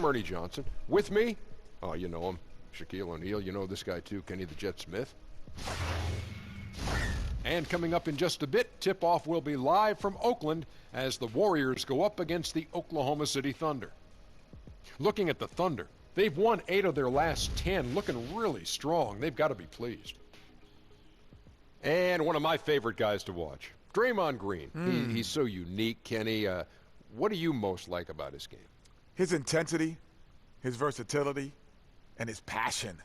Ernie Johnson. With me, oh, you know him, Shaquille O'Neal. You know this guy too, Kenny the Jet Smith. And coming up in just a bit, tip-off will be live from Oakland as the Warriors go up against the Oklahoma City Thunder. Looking at the Thunder, they've won 8 of their last 10, looking really strong. They've got to be pleased. And one of my favorite guys to watch, Draymond Green. He's so unique, Kenny. What do you most like about his game? His intensity, his versatility, and his passion.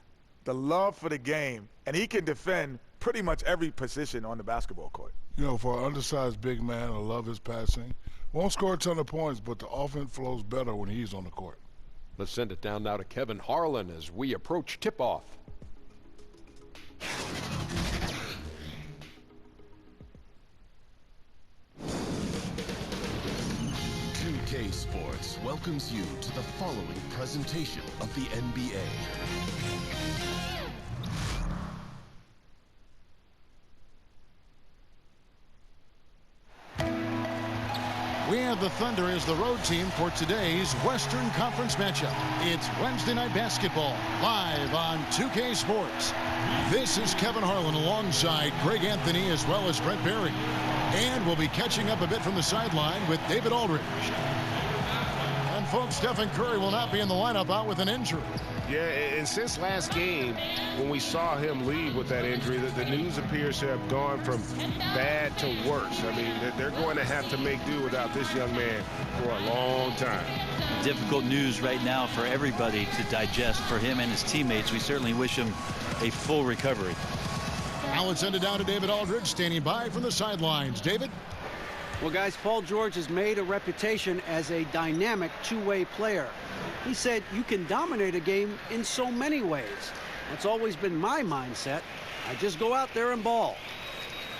The love for the game, and he can defend pretty much every position on the basketball court. You know, for an undersized big man, I love his passing. Won't score a ton of points, but the offense flows better when he's on the court. Let's send it down now to Kevin Harlan as we approach tip-off. 2K Sports welcomes you to the following presentation of the NBA. We have the Thunder as the road team for today's Western Conference matchup. It's Wednesday Night Basketball, live on 2K Sports. This is Kevin Harlan alongside Greg Anthony as well as Brent Barry. And we'll be catching up a bit from the sideline with David Aldridge. And folks, Stephen Curry will not be in the lineup out with an injury. Yeah, and since last game, when we saw him leave with that injury, the news appears to have gone from bad to worse. I mean, they're going to have to make do without this young man for a long time. Difficult news right now for everybody to digest, for him and his teammates. We certainly wish him a full recovery. Now let's send it down to David Aldridge, standing by from the sidelines. David? Well, guys, Paul George has made a reputation as a dynamic two-way player. He said you can dominate a game in so many ways. That's always been my mindset. I just go out there and ball.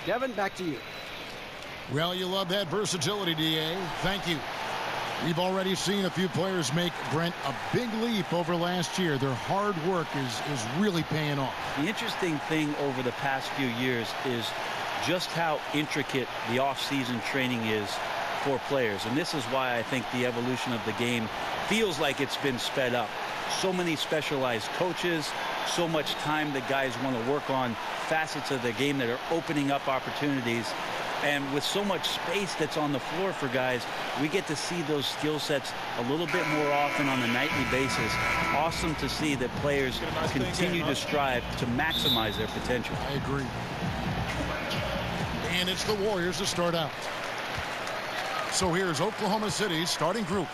Kevin, back to you. Well, you love that versatility, DA. Thank you. We've already seen a few players make, Brent, a big leap over last year. Their hard work is really paying off. The interesting thing over the past few years is just how intricate the off-season training is for players. And this is why I think the evolution of the game feels like it's been sped up. So many specialized coaches, so much time that guys want to work on facets of the game that are opening up opportunities. And with so much space that's on the floor for guys, we get to see those skill sets a little bit more often on a nightly basis. Awesome to see that players continue to strive to maximize their potential. I agree. And it's the Warriors to start out. So here's Oklahoma City's starting group.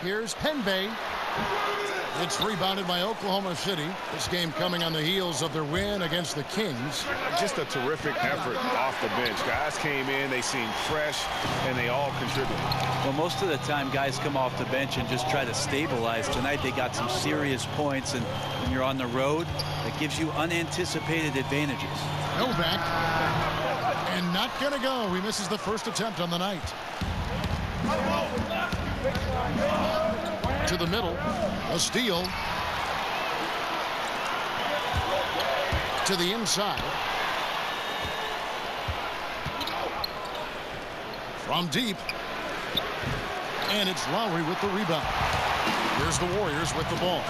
Here's Penbay. It's rebounded by Oklahoma City. This game coming on the heels of their win against the Kings. Just a terrific effort off the bench. Guys came in, they seemed fresh, and they all contributed. Well, most of the time, guys come off the bench and just try to stabilize. Tonight, they got some serious points, and when you're on the road, it gives you unanticipated advantages. Novak, and not going to go. He misses the first attempt on the night. To the middle, a steal. To the inside. From deep. And it's Lowry with the rebound. Here's the Warriors with the ball.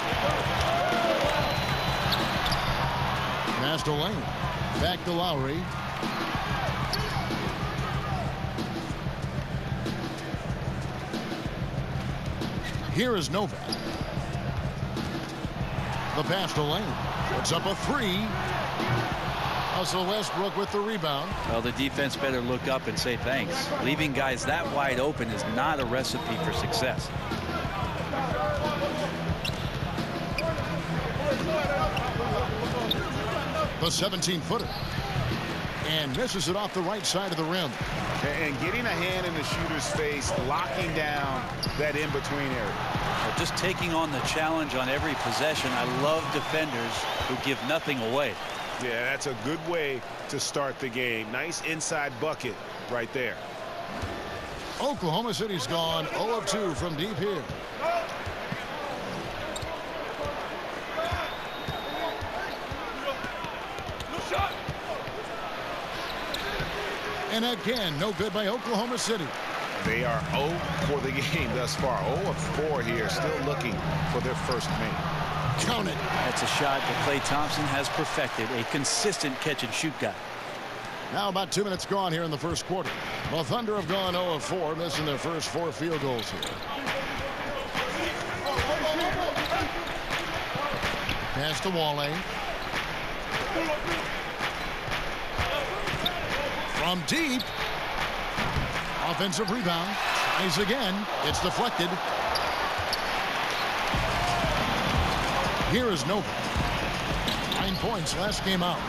Pass to Lane. Back to Lowry. Here is Novak. The pass to Lane. Puts up a three. Russell Westbrook with the rebound. Well, the defense better look up and say thanks. Leaving guys that wide open is not a recipe for success. The 17-footer. And misses it off the right side of the rim. And getting a hand in the shooter's face, locking down that in-between area. Well, just taking on the challenge on every possession. I love defenders who give nothing away. Yeah, that's a good way to start the game. Nice inside bucket right there. Oklahoma City's gone 0 of 2 from deep here. And again, no good by Oklahoma City. They are 0 for the game thus far. 0 of 4 here, still looking for their first make. Count it. That's a shot that Klay Thompson has perfected, a consistent catch-and-shoot guy. Now about 2 minutes gone here in the first quarter. The Thunder have gone 0 of 4, missing their first 4 field goals here. Pass to Wale. From deep. Offensive rebound. Tries again. It's deflected. Here is Nova. 9 points last game out.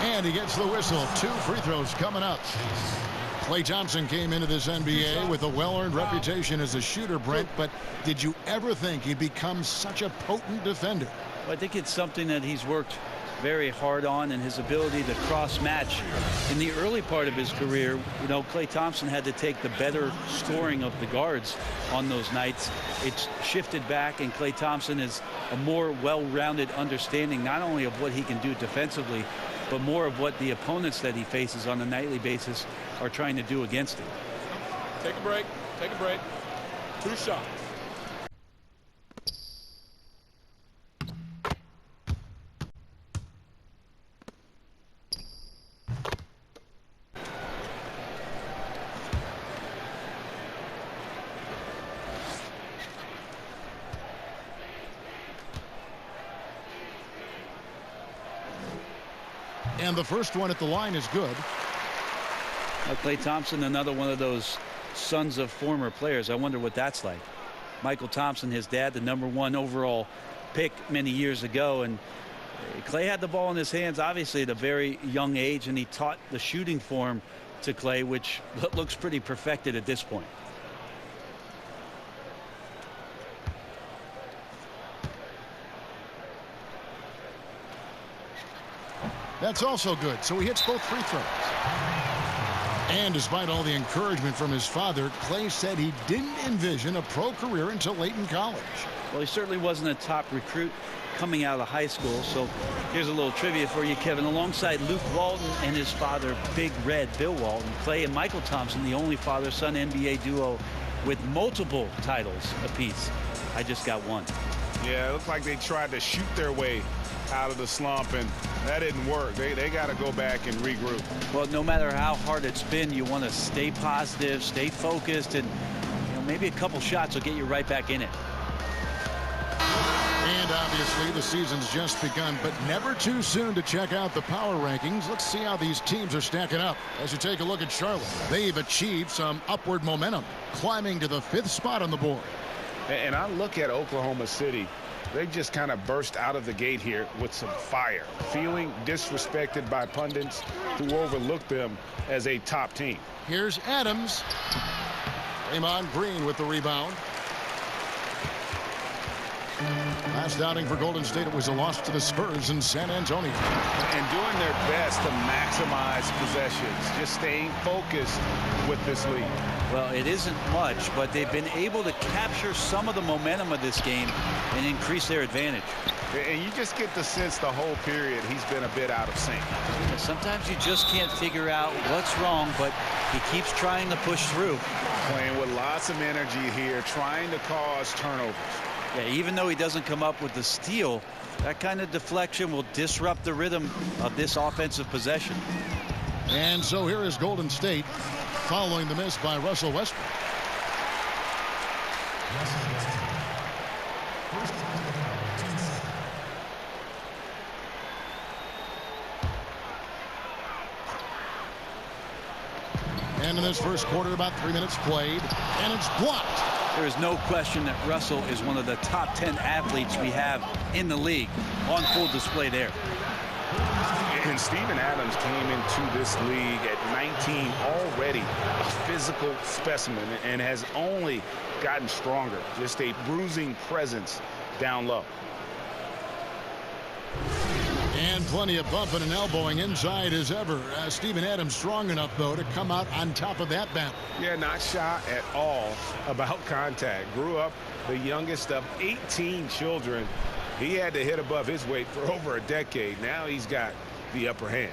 And he gets the whistle. 2 free throws coming up. Klay Thompson came into this NBA with a well-earned reputation as a shooter, Brent, but did you ever think he'd become such a potent defender? Well, I think it's something that he's worked very hard on, and his ability to cross-match. In the early part of his career, you know, Klay Thompson had to take the better scoring of the guards on those nights. It's shifted back, and Klay Thompson is a more well-rounded understanding not only of what he can do defensively, but more of what the opponents that he faces on a nightly basis are trying to do against him. Take a break. Take a break. 2 shots. And the first one at the line is good. Klay Thompson, another one of those sons of former players. I wonder what that's like. Michael Thompson, his dad, the #1 overall pick many years ago, and Klay had the ball in his hands obviously at a very young age, and he taught the shooting form to Klay, which looks pretty perfected at this point. That's also good, so he hits both free throws. And despite all the encouragement from his father, Klay said he didn't envision a pro career until late in college. Well, he certainly wasn't a top recruit coming out of high school, so here's a little trivia for you, Kevin. Alongside Luke Walton and his father, Big Red Bill Walton, Klay and Michael Thompson, the only father-son NBA duo with multiple titles apiece. I just got one. Yeah, it looks like they tried to shoot their way out of the slump, and that didn't work. They got to go back and regroup. Well, no matter how hard it's been, you want to stay positive, stay focused, and maybe a couple shots will get you right back in it. And obviously the season's just begun, but never too soon to check out the power rankings. Let's see how these teams are stacking up. As you take a look at Charlotte, they've achieved some upward momentum, climbing to the 5th spot on the board. And I look at Oklahoma City. They just kind of burst out of the gate here with some fire, feeling disrespected by pundits who overlook them as a top team. Here's Adams. Draymond Green with the rebound. Last outing for Golden State, it was a loss to the Spurs in San Antonio. And doing their best to maximize possessions, just staying focused with this lead. Well, it isn't much, but they've been able to capture some of the momentum of this game and increase their advantage. And you just get the sense the whole period he's been a bit out of sync. Sometimes you just can't figure out what's wrong, but he keeps trying to push through. Playing with lots of energy here, trying to cause turnovers. Yeah, even though he doesn't come up with the steal, that kind of deflection will disrupt the rhythm of this offensive possession. And so here is Golden State following the miss by Russell Westbrook. And in this first quarter, about 3 minutes played, and it's blocked. There is no question that Russell is one of the top 10 athletes we have in the league. On full display there. And Steven Adams came into this league at 19, already a physical specimen, and has only gotten stronger. Just a bruising presence down low. And plenty of bumping and elbowing inside as ever. Steven Adams strong enough, though, to come out on top of that battle. Yeah, not shy at all about contact. Grew up the youngest of 18 children. He had to hit above his weight for over a decade. Now he's got the upper hand.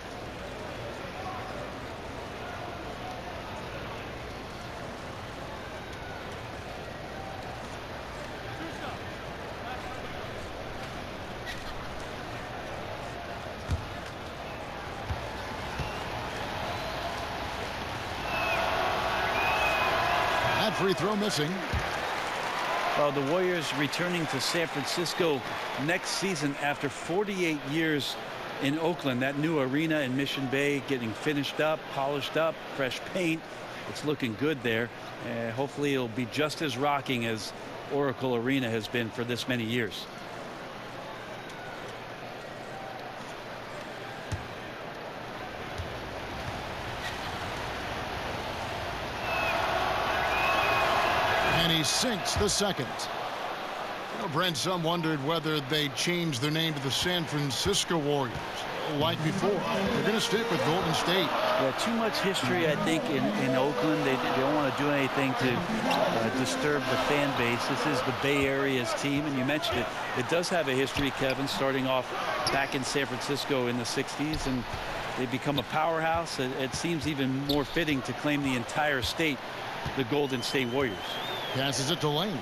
free throw missing. Well, the Warriors returning to San Francisco next season after 48 years in Oakland. That new arena in Mission Bay getting finished up, polished up, fresh paint. It's looking good there. Hopefully it'll be just as rocking as Oracle Arena has been for this many years. And he sinks the second. You know, Brent, some wondered whether they changed their name to the San Francisco Warriors like before. They're going to stick with Golden State. Yeah, too much history, I think, in Oakland. They don't want to do anything to disturb the fan base. This is the Bay Area's team, and you mentioned it. It does have a history, Kevin, starting off back in San Francisco in the 60s, and they become a powerhouse. It seems even more fitting to claim the entire state, the Golden State Warriors. Passes it to Lane.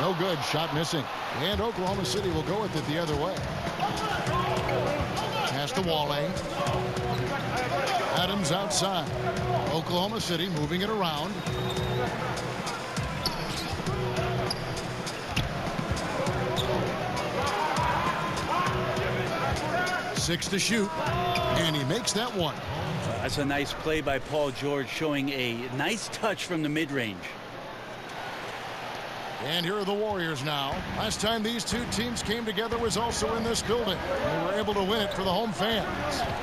No good. Shot missing. And Oklahoma City will go with it the other way. Pass to Wale. Adams outside. Oklahoma City moving it around. Six to shoot. And he makes that one. That's a nice play by Paul George, showing a nice touch from the mid-range. And here are the Warriors now. Last time these two teams came together was also in this building. They were able to win it for the home fans.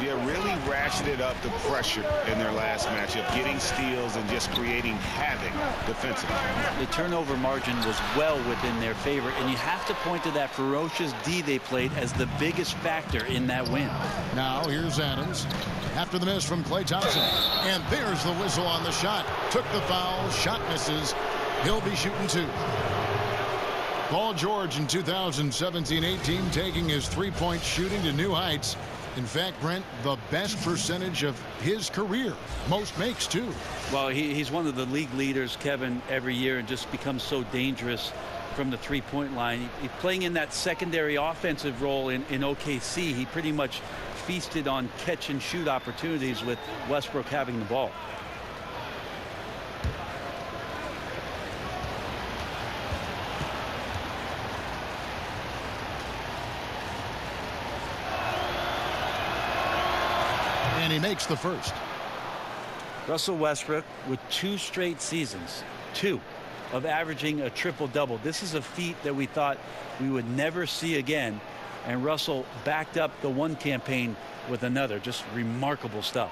Yeah, really ratcheted up the pressure in their last matchup, getting steals and just creating havoc defensively. The turnover margin was well within their favor, and you have to point to that ferocious D they played as the biggest factor in that win. Now here's Adams after the miss from Klay Thompson. And there's the whistle on the shot. Took the foul. Shot misses. He'll be shooting two. Paul George in 2017-18 taking his three-point shooting to new heights. In fact, Brent, the best percentage of his career. Most makes, too. Well, he's one of the league leaders, Kevin, every year, and just becomes so dangerous from the three-point line. He's playing in that secondary offensive role in OKC. He pretty much feasted on catch-and-shoot opportunities with Westbrook having the ball. And he makes the first. Russell Westbrook with 2 straight seasons, 2, of averaging a triple-double. This is a feat that we thought we would never see again. And Russell backed up the one campaign with another. Just remarkable stuff.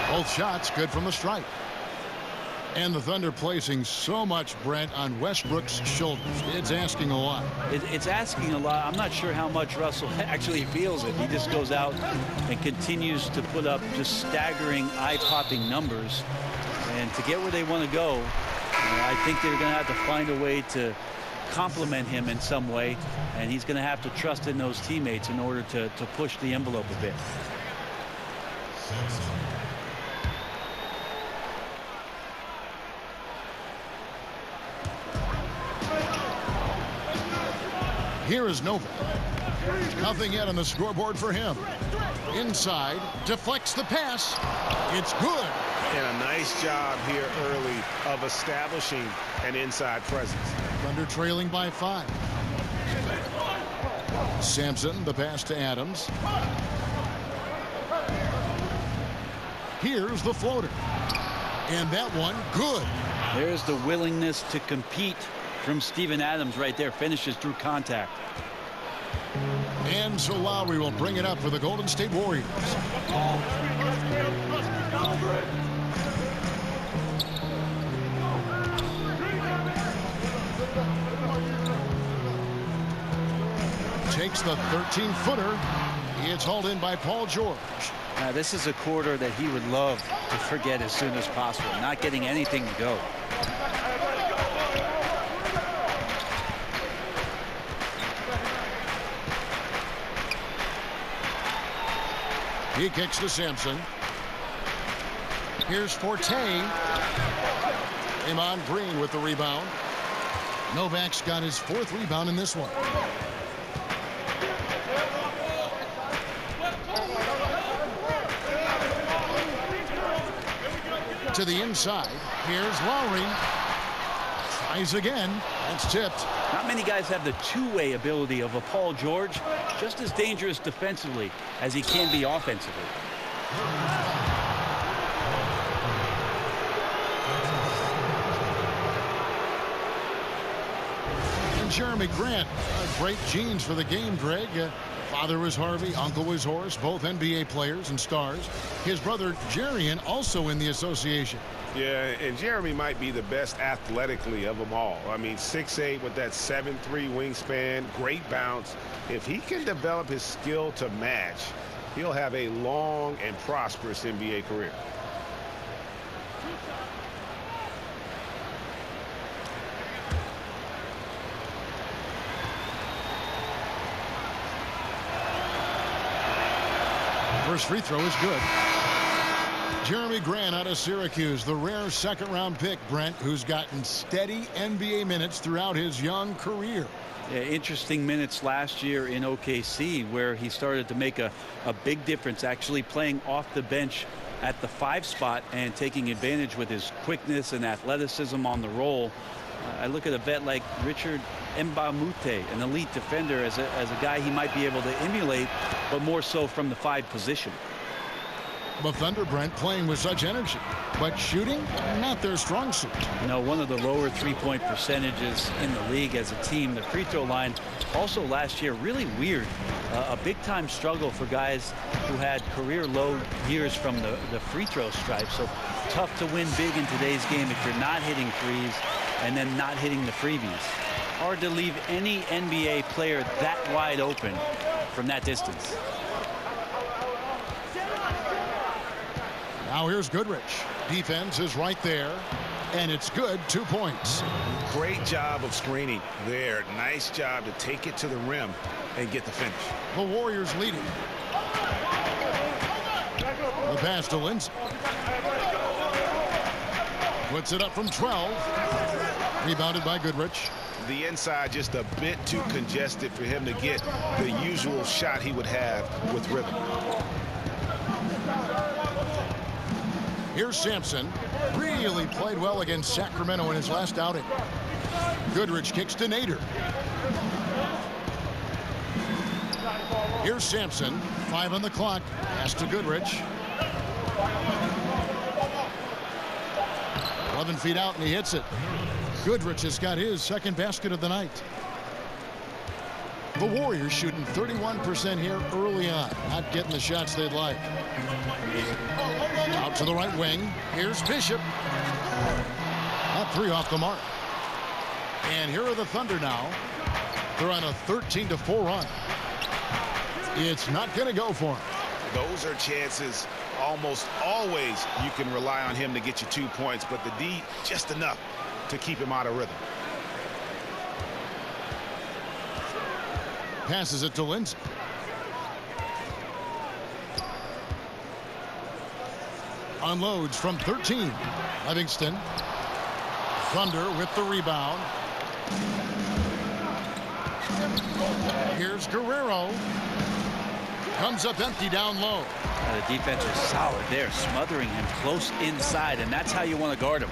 Both shots good from the stripe. And the Thunder placing so much, Brent, on Westbrook's shoulders. It's asking a lot. It's asking a lot. I'm not sure how much Russell actually feels it. He just goes out and continues to put up just staggering, eye-popping numbers. And to get where they want to go, I think they're going to have to find a way to complement him in some way. And he's going to have to trust in those teammates in order to push the envelope a bit. Here is Nova. Nothing yet on the scoreboard for him. Inside, deflects the pass. It's good. And a nice job here early of establishing an inside presence. Thunder trailing by 5. Sampson, the pass to Adams. Here's the floater. And that one, good. There's the willingness to compete from Steven Adams right there. Finishes through contact. And so Lowry will bring it up for the Golden State Warriors. Takes the 13-footer. It's hauled in by Paul George. Now, this is a quarter that he would love to forget as soon as possible. Not getting anything to go. He kicks to Sampson. Here's Forte. Draymond Green with the rebound. Novak's got his 4th rebound in this one. To the inside. Here's Lowry. Tries again. That's tipped. Not many guys have the two-way ability of a Paul George. Just as dangerous defensively as he can be offensively. And Jeremy Grant. Great genes for the game, Greg. Father was Harvey, uncle was Horace, both NBA players and stars. His brother Jerian also in the association. Yeah, and Jeremy might be the best athletically of them all. I mean, 6'8" with that 7'3" wingspan, great bounce. If he can develop his skill to match, he'll have a long and prosperous NBA career. First free throw is good. Jeremy Grant out of Syracuse, the rare 2nd-round pick, Brent, who's gotten steady NBA minutes throughout his young career. Yeah, interesting minutes last year in OKC, where he started to make a big difference, actually playing off the bench at the 5 spot and taking advantage with his quickness and athleticism on the roll. I look at a vet like Richard Mbamute, an elite defender, as a guy he might be able to emulate, but more so from the 5 position. The Thunder, Brent, playing with such energy, but shooting, not their strong suit. No, one of the lower 3-point percentages in the league as a team. The free throw line also last year really weird. A big-time struggle for guys who had career low years from the free throw stripe. So tough to win big in today's game if you're not hitting threes and then not hitting the freebies. Hard to leave any NBA player that wide open from that distance. Now here's Goodrich. Defense is right there, and it's good. 2 points. Great job of screening there. Nice job to take it to the rim and get the finish. The Warriors leading. The pass to Lindsay. Puts it up from 12. Rebounded by Goodrich. The inside just a bit too congested for him to get the usual shot he would have with rhythm. Here's Sampson. Really played well against Sacramento in his last outing. Goodrich kicks to Nader. Here's Sampson. 5 on the clock. Pass to Goodrich. 11 feet out, and he hits it. Goodrich has got his 2nd basket of the night. The Warriors shooting 31% here early on. Not getting the shots they'd like. Out to the right wing. Here's Bishop. That 3 off the mark. And here are the Thunder now. They're on a 13-4 run. It's not going to go for them. Those are chances almost always you can rely on him to get you 2 points, but the D just enough to keep him out of rhythm. Passes it to Lindsay. Unloads from 13. Livingston. Thunder with the rebound. Here's Guerrero. Comes up empty down low. The defense was solid there, smothering him close inside, and that's how you want to guard him.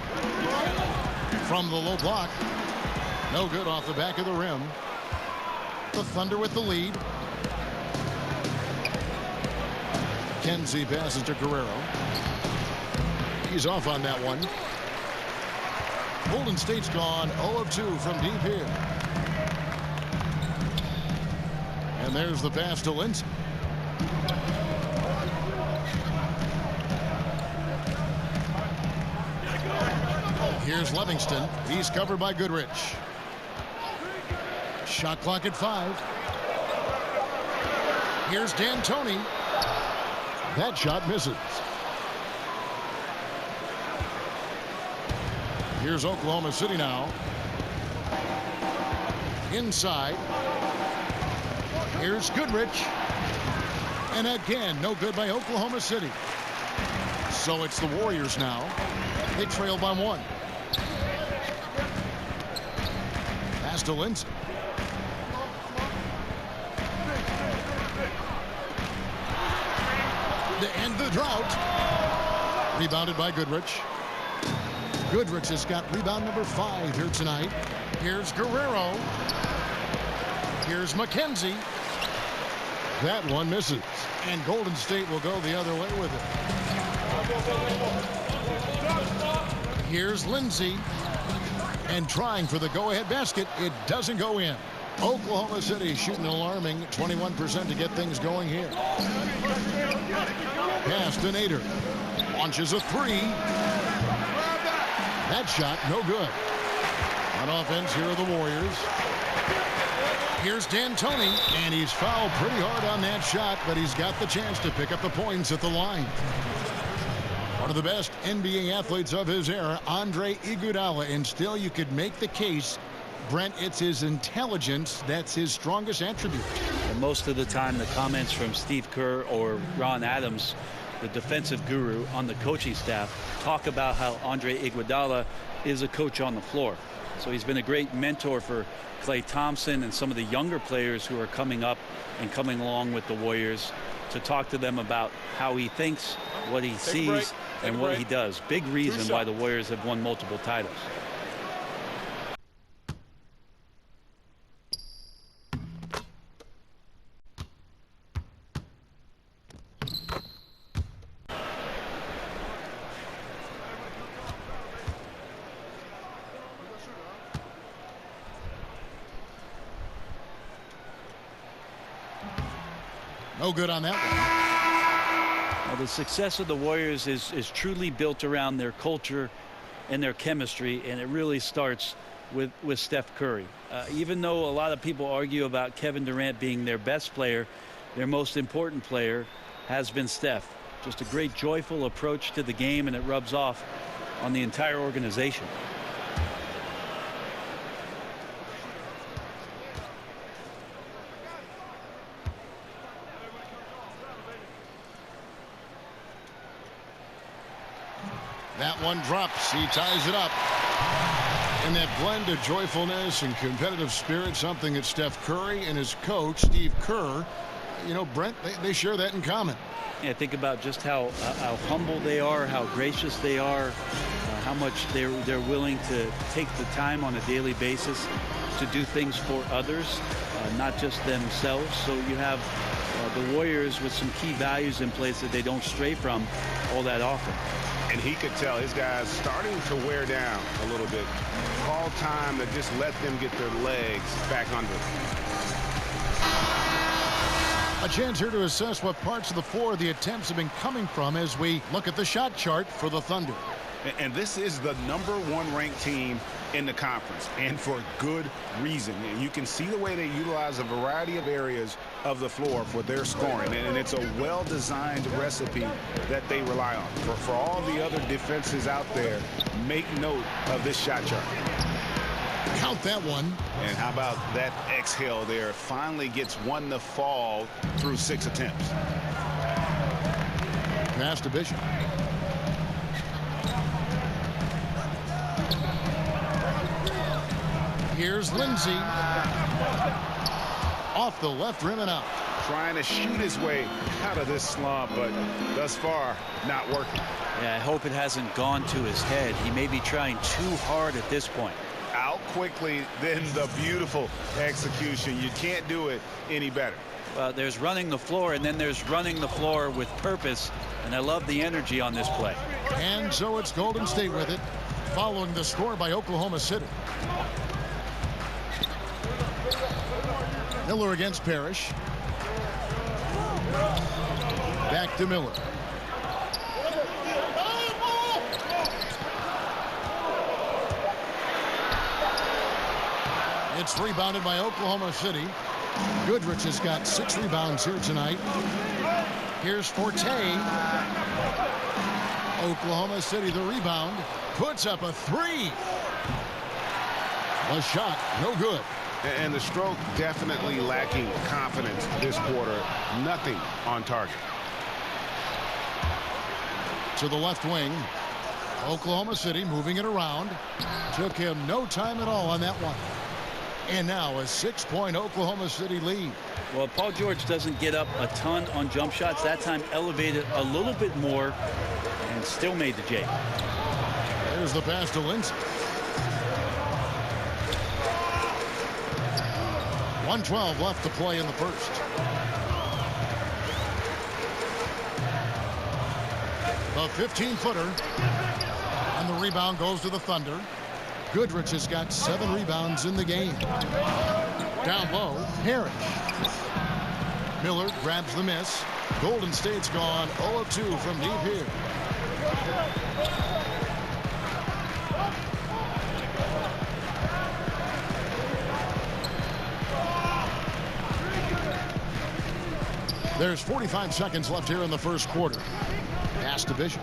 From the low block. No good off the back of the rim. The Thunder with the lead. Kenzie passes to Guerrero. He's off on that one. Golden State's gone 0 of 2 from deep here. And there's the pass to Lindsay. Here's Livingston. He's covered by Goodrich. Shot clock at 5. Here's D'Antoni. That shot misses. Here's Oklahoma City now. Inside. Here's Goodrich. And again, no good by Oklahoma City. So it's the Warriors now. They trail by 1. Pass to Lindsay. To end the drought. Rebounded by Goodrich. Goodrich has got rebound number 5 here tonight. Here's Guerrero. Here's McKenzie. That one misses. And Golden State will go the other way with it. Here's Lindsay. And trying for the go-ahead basket. It doesn't go in. Oklahoma City shooting an alarming 21% to get things going here. Pass to Nader. Launches a 3. That shot, no good. On offense, here are the Warriors. Here's D'Antoni, and he's fouled pretty hard on that shot, but he's got the chance to pick up the points at the line. One of the best NBA athletes of his era, Andre Iguodala, and still you could make the case, Brent, it's his intelligence that's his strongest attribute. And most of the time, the comments from Steve Kerr or Ron Adams, the defensive guru on the coaching staff, talk about how Andre Iguodala is a coach on the floor. So he's been a great mentor for Klay Thompson and some of the younger players who are coming up and coming along with the Warriors, to talk to them about how he thinks, what he sees, and what he does. Big reason why the Warriors have won multiple titles. No good on that one. Well, the success of the Warriors is truly built around their culture and their chemistry, and it really starts with Steph Curry. Even though a lot of people argue about Kevin Durant being their best player, their most important player has been Steph. Just a great, joyful approach to the game, and it rubs off on the entire organization. That one drops. He ties it up. And that blend of joyfulness and competitive spirit, something that Steph Curry and his coach, Steve Kerr, you know, Brent, they share that in common. Yeah, think about just how humble they are, how gracious they are, how much they're willing to take the time on a daily basis to do things for others, not just themselves. So you have the Warriors with some key values in place that they don't stray from all that often. And he could tell his guys starting to wear down a little bit. Call time to just let them get their legs back under them. A chance here to assess what parts of the floor the attempts have been coming from as we look at the shot chart for the Thunder. And this is the #1 ranked team in the conference, and for good reason. And you can see the way they utilize a variety of areas of the floor for their scoring, and it's a well-designed recipe that they rely on. For all the other defenses out there, make note of this shot chart. Count that one. And how about that exhale there? Finally gets one to fall through 6 attempts. Pass to Bishop. Here's Lindsay. Off the left rim and out. Trying to shoot his way out of this slump, but thus far, not working. Yeah, I hope it hasn't gone to his head. He may be trying too hard at this point. Out quickly, then the beautiful execution. You can't do it any better. Well, there's running the floor, and then there's running the floor with purpose, and I love the energy on this play. And so it's Golden State with it, following the score by Oklahoma City. Miller against Parrish. Back to Miller. It's rebounded by Oklahoma City. Goodrich has got 6 rebounds here tonight. Here's Forte. Oklahoma City, the rebound, puts up a 3. A shot, no good. And the stroke definitely lacking confidence this quarter. Nothing on target. To the left wing. Oklahoma City moving it around. Took him no time at all on that one. And now a 6-point Oklahoma City lead. Well, Paul George doesn't get up a ton on jump shots. That time elevated a little bit more and still made the J. There's the pass to Lindsey. 1:12 left to play in the first. The 15-footer. And the rebound goes to the Thunder. Goodrich has got 7 rebounds in the game. Down low, Harris. Miller grabs the miss. Golden State's gone 0 of 2 from deep here. There's 45 seconds left here in the first quarter. Pass to Bishop.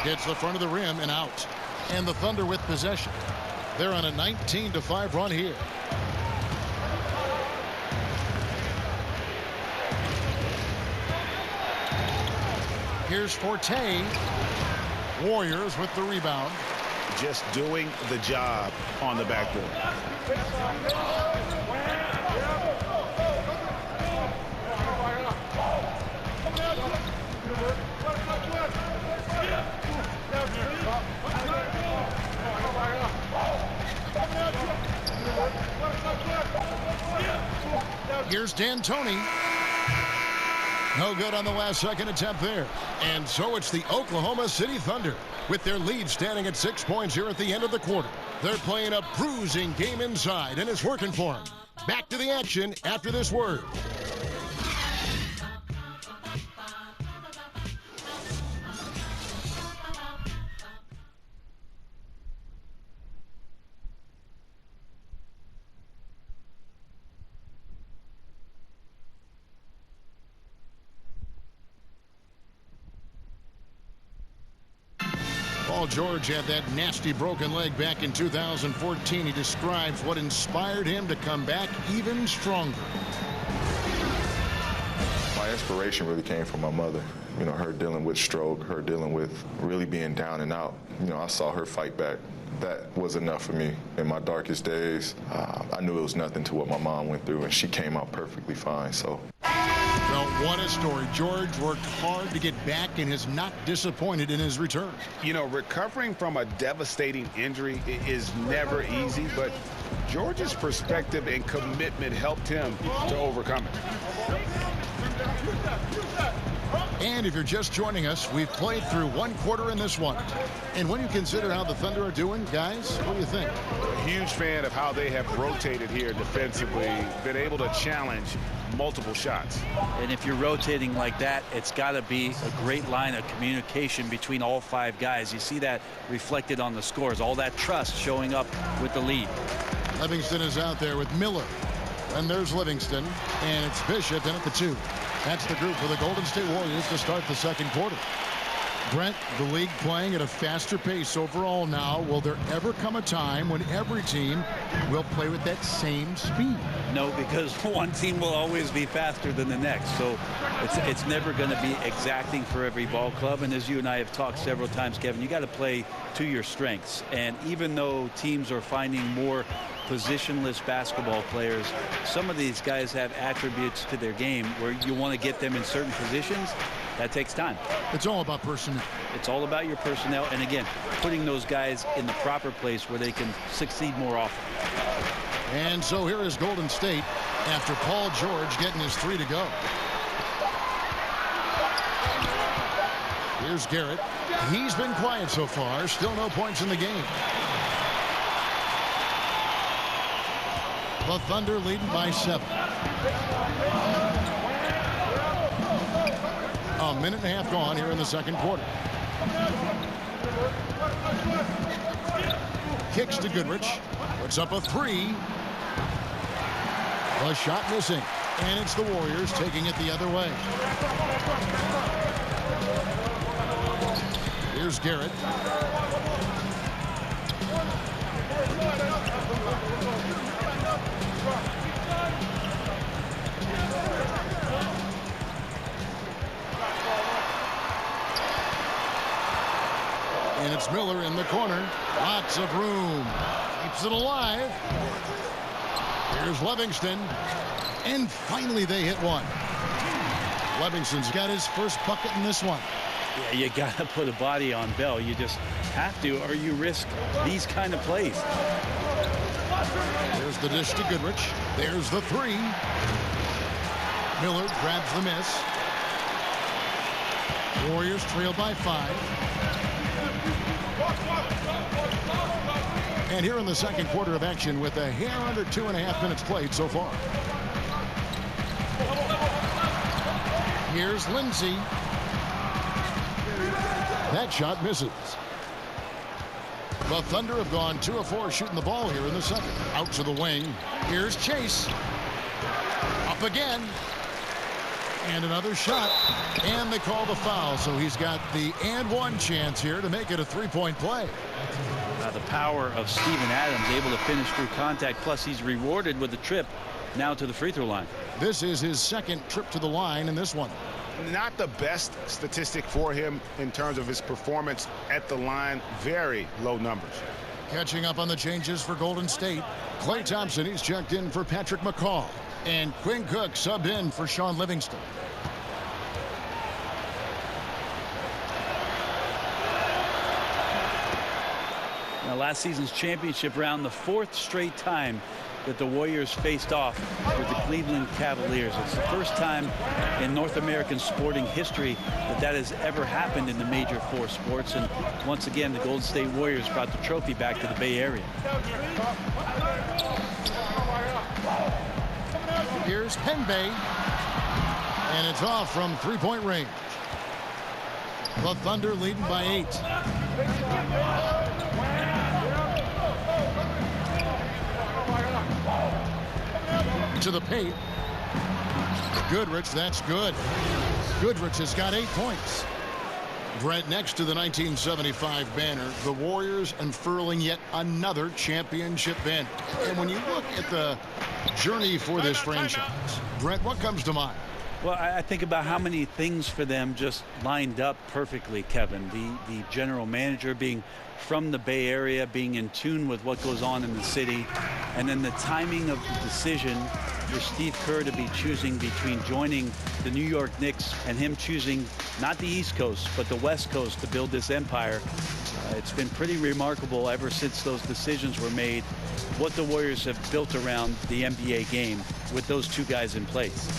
Hits the front of the rim and out. And the Thunder with possession. They're on a 19-5 run here. Here's Forte. Warriors with the rebound. Just doing the job on the backboard. Here's D'Antoni. No good on the last second attempt there. And so it's the Oklahoma City Thunder with their lead standing at 6 points here at the end of the quarter. They're playing a bruising game inside, and it's working for them. Back to the action after this word. Paul George had that nasty broken leg back in 2014. He describes what inspired him to come back even stronger. My inspiration really came from my mother. You know, her dealing with stroke, her dealing with really being down and out. You know, I saw her fight back. That was enough for me. In my darkest days, I knew it was nothing to what my mom went through, and she came out perfectly fine, so. Well, what a story. George worked hard to get back and is not disappointed in his return. You know, recovering from a devastating injury is never easy, but George's perspective and commitment helped him to overcome it. And if you're just joining us, we've played through one quarter in this one. And when you consider how the Thunder are doing, guys, what do you think? Huge fan of how they have rotated here defensively, been able to challenge multiple shots. And if you're rotating like that, it's got to be a great line of communication between all 5 guys. You see that reflected on the scores, all that trust showing up with the lead. Livingston is out there with Miller. And there's Livingston. And it's Bishop in at the 2. That's the group for the Golden State Warriors to start the second quarter. Brent, the league playing at a faster pace overall now. Will there ever come a time when every team will play with that same speed? No, because one team will always be faster than the next. So it's never going to be exacting for every ball club. And as you and I have talked several times, Kevin, you got to play to your strengths. And even though teams are finding more positionless basketball players, some of these guys have attributes to their game where you want to get them in certain positions. That takes time. It's all about personnel. It's all about your personnel. And again, putting those guys in the proper place where they can succeed more often. And so here is Golden State after Paul George getting his 3 to go. Here's Garrett. He's been quiet so far. Still no points in the game. The Thunder leading by 7. A minute and a half gone here in the second quarter. Kicks to Goodrich. Puts up a 3. A shot missing. And it's the Warriors taking it the other way. Here's Garrett. And it's Miller in the corner. Lots of room. Keeps it alive. Here's Livingston. And finally they hit one. Livingston's got his first bucket in this one. Yeah, you got to put a body on Bell. You just have to, or you risk these kind of plays. There's the dish to Goodrich. There's the three. Miller grabs the miss. Warriors trail by 5. And here in the second quarter of action with a hair under 2.5 minutes played so far. Here's Lindsay. That shot misses. The Thunder have gone 2 of 4 shooting the ball here in the second. Out to the wing. Here's Chase. Up again. And another shot. And they call the foul. So he's got the and one chance here to make it a 3-point play. The power of Steven Adams, able to finish through contact. Plus he's rewarded with a trip now to the free throw line. This is his second trip to the line in this one. Not the best statistic for him in terms of his performance at the line. Very low numbers. Catching up on the changes for Golden State. Klay Thompson, he's checked in for Patrick McCaw. And Quinn Cook subbed in for Sean Livingston. Now, last season's championship round, the 4th straight time that the Warriors faced off with the Cleveland Cavaliers. It's the first time in North American sporting history that has ever happened in the major 4 sports. And once again, the Golden State Warriors brought the trophy back to the Bay Area. Here's Penbay. And it's off from 3-point range. The Thunder leading by 8. To the paint. Goodrich, that's good. Goodrich has got 8 points. Brent, next to the 1975 banner, the Warriors unfurling yet another championship banner. And when you look at the journey for this franchise, Brent, what comes to mind? Well, I think about how many things for them just lined up perfectly, Kevin. The general manager being from the Bay Area, being in tune with what goes on in the city, and then the timing of the decision for Steve Kerr to be choosing between joining the New York Knicks and him choosing not the East Coast but the West Coast to build this empire. It's been pretty remarkable ever since those decisions were made, what the Warriors have built around the NBA game with those 2 guys in place.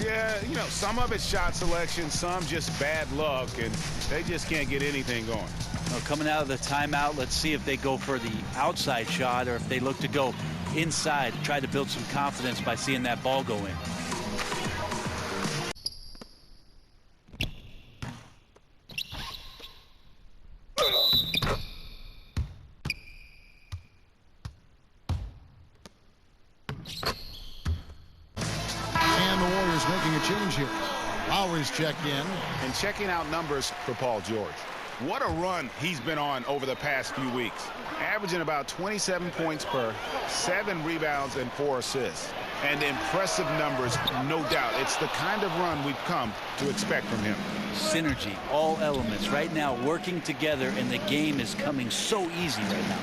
Yeah, you know, some of it's shot selection, some just bad luck, and they just can't get anything going. Well, coming out of the timeout, let's see if they go for the outside shot or if they look to go inside, try to build some confidence by seeing that ball go in. And the Warriors making a change here. Lowry's checked in. And checking out numbers for Paul George. What a run he's been on over the past few weeks. Averaging about 27 points per, 7 rebounds and 4 assists. And impressive numbers, no doubt. It's the kind of run we've come to expect from him. Synergy, all elements right now working together, and the game is coming so easy right now.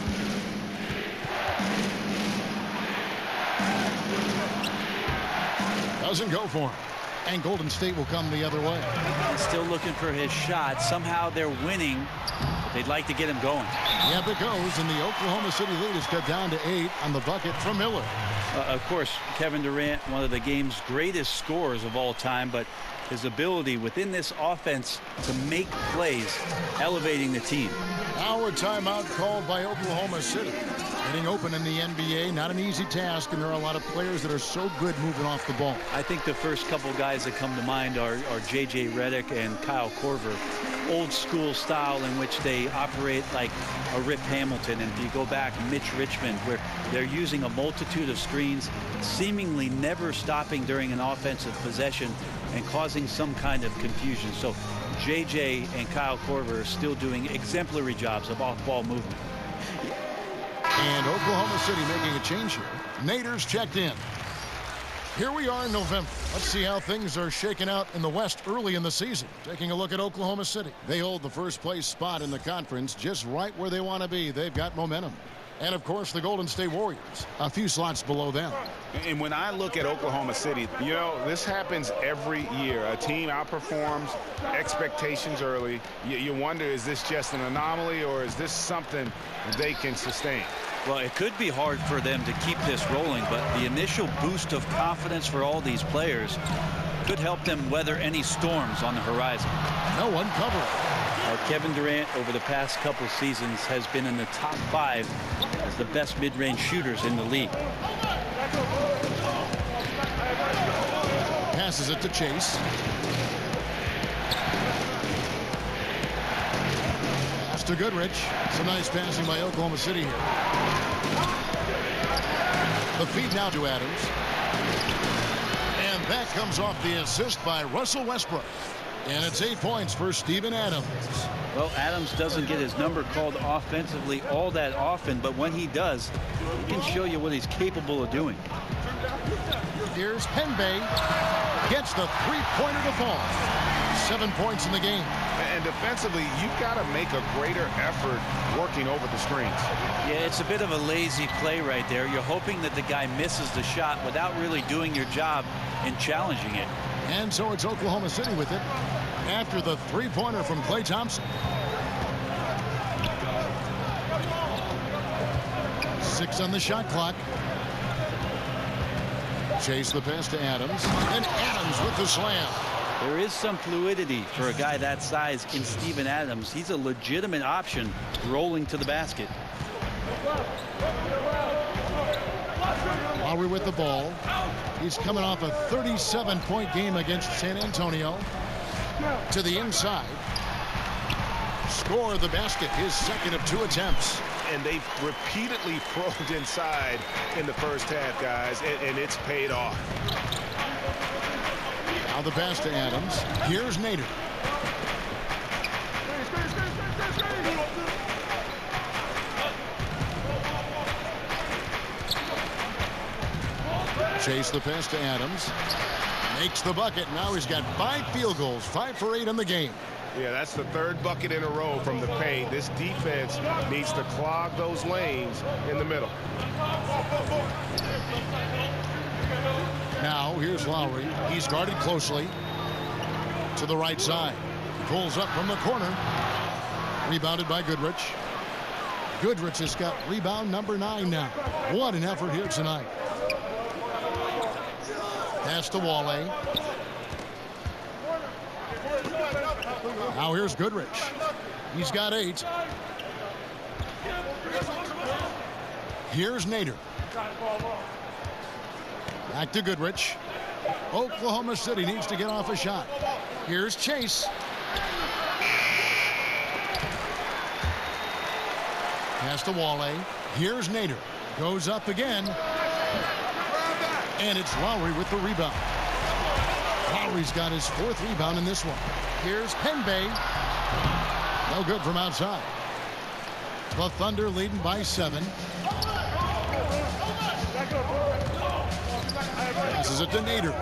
Doesn't go for him. And Golden State will come the other way. Still looking for his shot. Somehow they're winning, but they'd like to get him going. Yep, it goes, and the Oklahoma City lead is cut down to 8 on the bucket from Miller. Of course, Kevin Durant, one of the game's greatest scorers of all time, but his ability within this offense to make plays, elevating the team. Now a timeout called by Oklahoma City. Getting open in the NBA, not an easy task, and there are a lot of players that are so good moving off the ball. I think the first couple guys that come to mind are J.J. Redick and Kyle Korver. Old school style in which they operate like a Rip Hamilton. And if you go back, Mitch Richmond, where they're using a multitude of screens, seemingly never stopping during an offensive possession and causing some kind of confusion. So J.J. and Kyle Korver are still doing exemplary jobs of off-ball movement. And Oklahoma City making a change here. Nader's checked in. Here we are in November. Let's see how things are shaking out in the West early in the season. Taking a look at Oklahoma City. They hold the first place spot in the conference just right where they want to be. They've got momentum. And, of course, the Golden State Warriors, a few slots below them. And when I look at Oklahoma City, you know, this happens every year. A team outperforms expectations early. You wonder, is this just an anomaly or is this something they can sustain? Well, it could be hard for them to keep this rolling, but the initial boost of confidence for all these players could help them weather any storms on the horizon. No one covering. Kevin Durant, over the past couple seasons, has been in the top 5 as the best mid-range shooters in the league. Passes it to Chase. Pass to Goodrich. Some nice passing by Oklahoma City here. The feed now to Adams. And that comes off the assist by Russell Westbrook. And it's 8 points for Steven Adams. Well, Adams doesn't get his number called offensively all that often, but when he does, he can show you what he's capable of doing. Here's Penbay. Gets the three-pointer to fall. 7 points in the game. And defensively, you've got to make a greater effort working over the screens. Yeah, it's a bit of a lazy play right there. You're hoping that the guy misses the shot without really doing your job in challenging it. And so it's Oklahoma City with it after the three-pointer from Klay Thompson. 6 on the shot clock. Chase the pass to Adams. And Adams with the slam. There is some fluidity for a guy that size in Steven Adams. He's a legitimate option rolling to the basket. Lowry with the ball. He's coming off a 37-point game against San Antonio. To the inside. Score the basket, his second of 2 attempts. And they've repeatedly probed inside in the first half, guys, and it's paid off. Now the pass to Adams. Here's Nader. Chase the pass to Adams. Makes the bucket. Now he's got 5 field goals, 5 for 8 in the game. Yeah, that's the 3rd bucket in a row from the paint. This defense needs to clog those lanes in the middle. Now here's Lowry. He's guarded closely. To the right side. Pulls up from the corner. Rebounded by Goodrich. Goodrich has got rebound number 9 now. What an effort here tonight. Pass to Wale. Now here's Goodrich. He's got 8. Here's Nader. Back to Goodrich. Oklahoma City needs to get off a shot. Here's Chase. Pass to Wale. Here's Nader. Goes up again. And it's Lowry with the rebound. Lowry's got his 4th rebound in this one. Here's Penbay. No good from outside. The Thunder leading by 7. Passes it to Nader.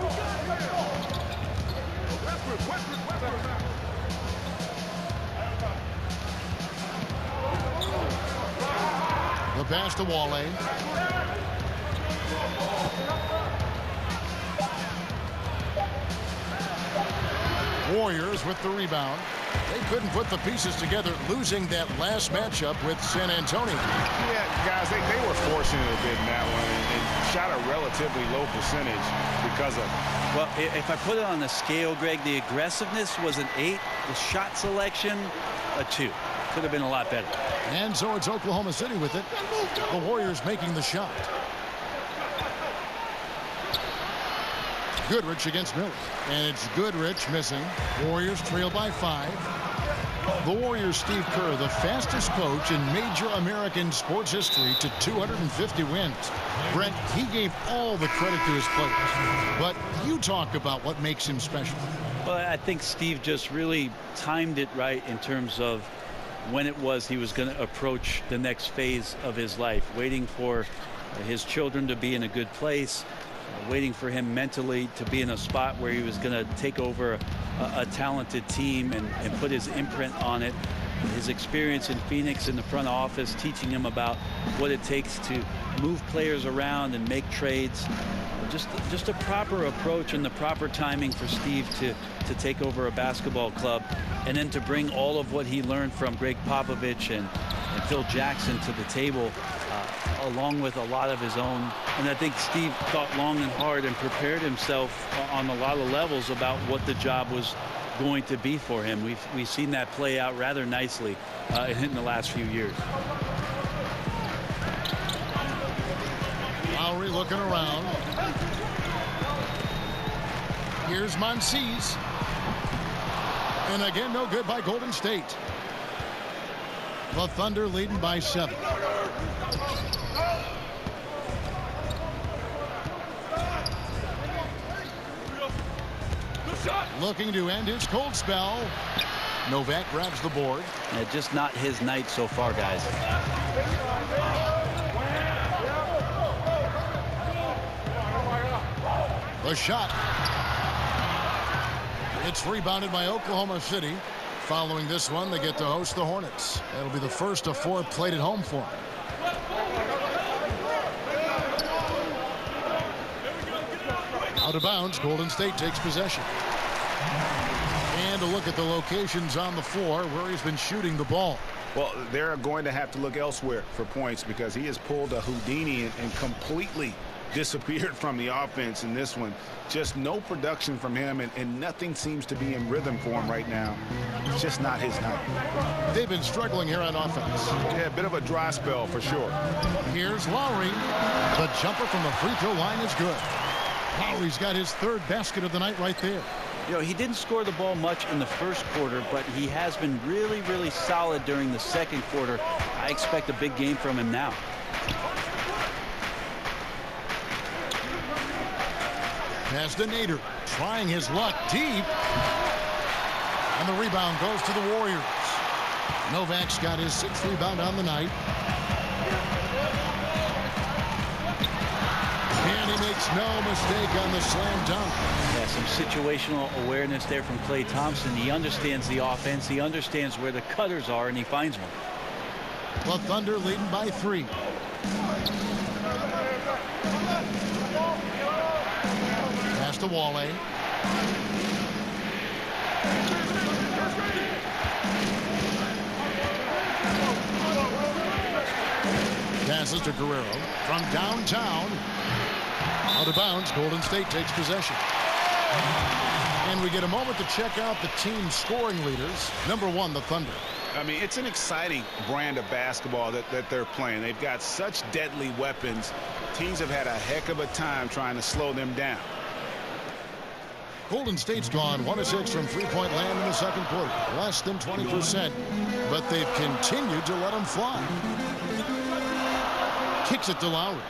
The pass to Wale. Warriors with the rebound. They couldn't put the pieces together, losing that last matchup with San Antonio. Yeah, guys, they were fortunate a bit in that one and shot a relatively low percentage because of it. Well, if I put it on the scale, Greg, the aggressiveness was an 8. The shot selection, a 2. Could have been a lot better. And so it's Oklahoma City with it. The Warriors making the shot. Goodrich against Miller. And it's Goodrich missing. Warriors trail by 5. The Warriors' Steve Kerr, the fastest coach in major American sports history to 250 wins. Brent, he gave all the credit to his players. But you talk about what makes him special. Well, I think Steve just really timed it right in terms of when it was he was going to approach the next phase of his life, waiting for his children to be in a good place, waiting for him mentally to be in a spot where he was going to take over a talented team and put his imprint on it. His experience in Phoenix in the front office, teaching him about what it takes to move players around and make trades. Just a proper approach and the proper timing for Steve to take over a basketball club, and then to bring all of what he learned from Greg Popovich and Phil Jackson to the table, along with a lot of his own. And I think Steve thought long and hard and prepared himself on a lot of levels about what the job was going to be for him. We've seen that play out rather nicely in the last few years. Lowry looking around. Here's Monsees. And again, no good by Golden State. The Thunder leading by 7. Looking to end his cold spell. Novak grabs the board. Just not his night so far, guys. The shot. It's rebounded by Oklahoma City. Following this one, they get to host the Hornets. That'll be the first of 4 played at home for them. Out of bounds, Golden State takes possession. And a look at the locations on the floor where he's been shooting the ball. Well, they're going to have to look elsewhere for points because he has pulled a Houdini and completely disappeared from the offense in this one. Just no production from him, and nothing seems to be in rhythm for him right now. It's just not his night. They've been struggling here on offense. Yeah, a bit of a dry spell for sure. Here's Lowry. The jumper from the free throw line is good. Lowry's got his 3rd basket of the night right there. You know, he didn't score the ball much in the first quarter, but he has been really, really solid during the second quarter. I expect a big game from him now. Pass to Nader, trying his luck deep. And the rebound goes to the Warriors. Novak's got his 6th rebound on the night. And he makes no mistake on the slam dunk. Yeah, some situational awareness there from Klay Thompson. He understands the offense. He understands where the cutters are, and he finds one. The Thunder leading by 3. Pass to Wale. Passes to Guerrero from downtown. Out of bounds. Golden State takes possession. And we get a moment to check out the team scoring leaders. Number 1, the Thunder. I mean, it's an exciting brand of basketball that they're playing. They've got such deadly weapons. Teams have had a heck of a time trying to slow them down. Golden State's gone 1 of 6 from three-point land in the second quarter. Less than 20%. But they've continued to let them fly. Kicks it to Lowry.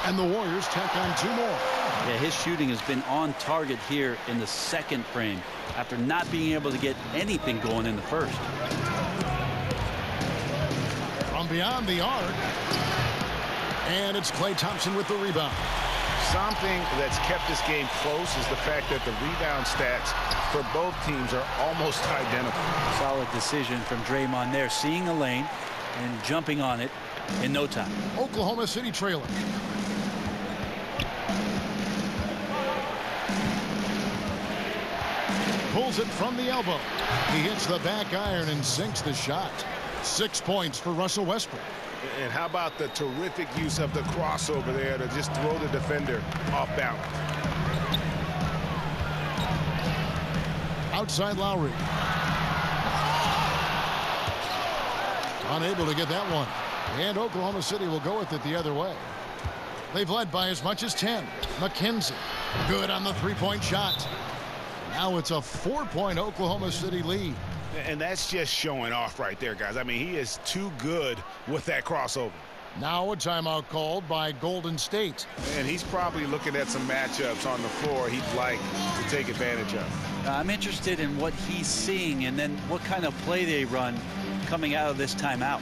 And the Warriors tack on 2 more. Yeah, his shooting has been on target here in the second frame after not being able to get anything going in the first. From beyond the arc. And it's Klay Thompson with the rebound. Something that's kept this game close is the fact that the rebound stats for both teams are almost identical. Solid decision from Draymond there, seeing the lane and jumping on it in no time. Oklahoma City trailing. Pulls it from the elbow. He hits the back iron and sinks the shot. 6 points for Russell Westbrook. And how about the terrific use of the crossover there to just throw the defender off balance. Outside Lowry. Unable to get that one. And Oklahoma City will go with it the other way. They've led by as much as 10. McKenzie. Good on the three-point shot. Now it's a 4-point Oklahoma City lead. And that's just showing off right there, guys. I mean, he is too good with that crossover. Now a timeout called by Golden State. And he's probably looking at some matchups on the floor he'd like to take advantage of. I'm interested in what he's seeing and then what kind of play they run coming out of this timeout.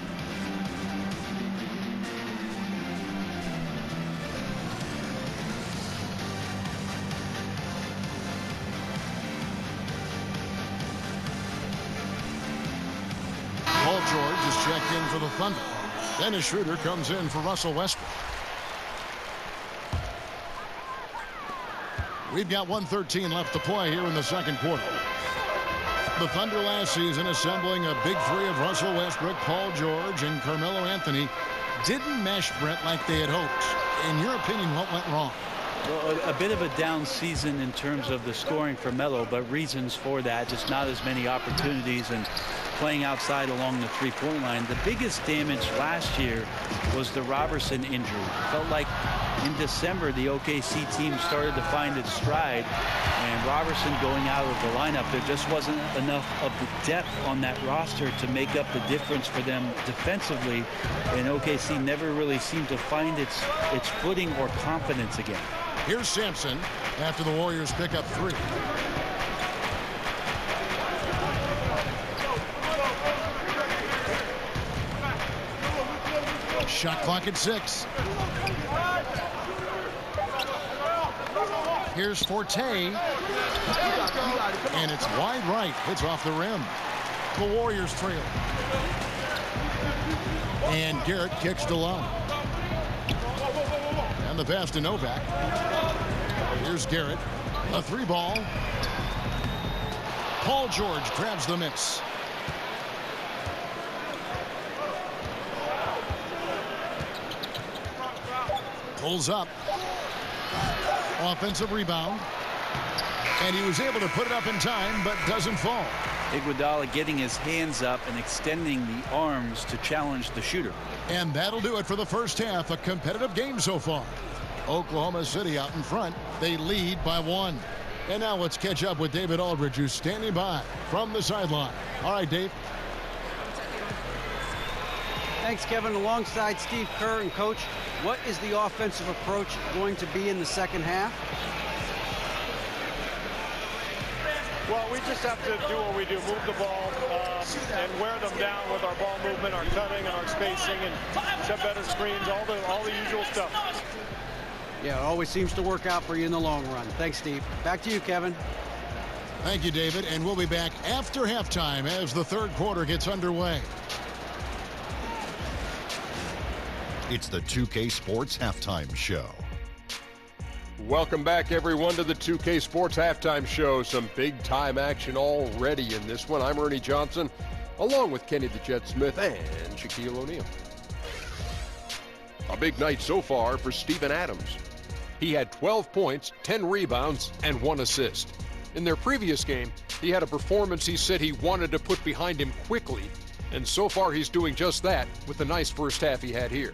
Paul George is checked in for the Thunder. Dennis Schroeder comes in for Russell Westbrook. We've got 1:13 left to play here in the second quarter. The Thunder last season assembling a big three of Russell Westbrook, Paul George, and Carmelo Anthony didn't mesh, Brett, like they had hoped. In your opinion, what went wrong? Well, a bit of a down season in terms of the scoring for Melo, but reasons for that, just not as many opportunities and playing outside along the three-point line. The biggest damage last year was the Robertson injury. It felt like in December the OKC team started to find its stride, and Robertson going out of the lineup, there just wasn't enough of the depth on that roster to make up the difference for them defensively, and OKC never really seemed to find its footing or confidence again. Here's Sampson after the Warriors pick up 3. Shot clock at 6. Here's Forte. And it's wide right. Hits off the rim. The Warriors trail. And Garrett kicks to Love. And the pass to Novak. Here's Garrett. A 3-ball. Paul George grabs the miss. Pulls up. Offensive rebound. And he was able to put it up in time, but doesn't fall. Iguodala getting his hands up and extending the arms to challenge the shooter. And that'll do it for the first half. A competitive game so far. Oklahoma City out in front. They lead by 1. And now let's catch up with David Aldridge, who's standing by from the sideline. All right, Dave. Thanks, Kevin. Alongside Steve Kerr and Coach, what is the offensive approach going to be in the second half? Well, we just have to do what we do, move the ball and wear them down with our ball movement, our cutting, and our spacing, and set better screens, all the usual stuff. Yeah, it always seems to work out for you in the long run. Thanks, Steve. Back to you, Kevin. Thank you, David. And we'll be back after halftime as the third quarter gets underway. It's the 2K Sports Halftime Show. Welcome back, everyone, to the 2K Sports Halftime Show. Some big-time action already in this one. I'm Ernie Johnson, along with Kenny the Jet Smith and Shaquille O'Neal. A big night so far for Steven Adams. He had 12 points, 10 rebounds, and 1 assist. In their previous game, he had a performance he said he wanted to put behind him quickly, and so far he's doing just that with the nice first half he had here.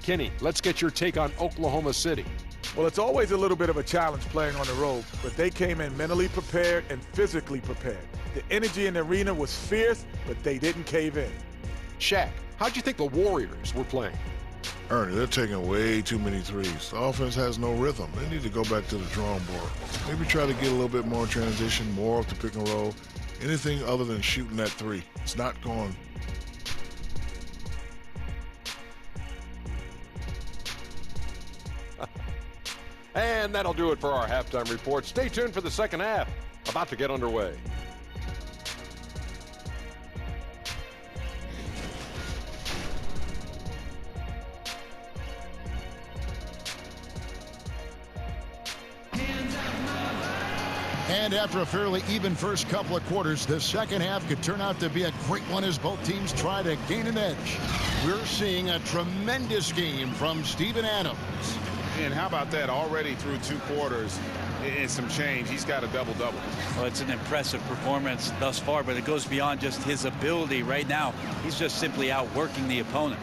Kenny, let's get your take on Oklahoma City. Well, it's always a little bit of a challenge playing on the road, but they came in mentally prepared and physically prepared. The energy in the arena was fierce, but they didn't cave in. Shaq, how'd you think the Warriors were playing? Ernie, they're taking way too many threes. The offense has no rhythm. They need to go back to the drawing board. Maybe try to get a little bit more transition, more off the pick and roll. Anything other than shooting that 3. It's not going. And that'll do it for our halftime report. Stay tuned for the second half. About to get underway. And after a fairly even first couple of quarters, the second half could turn out to be a great one as both teams try to gain an edge. We're seeing a tremendous game from Steven Adams. And how about that? Already through 2 quarters and some change. He's got a double-double. Well, it's an impressive performance thus far, but it goes beyond just his ability right now. He's just simply outworking the opponent.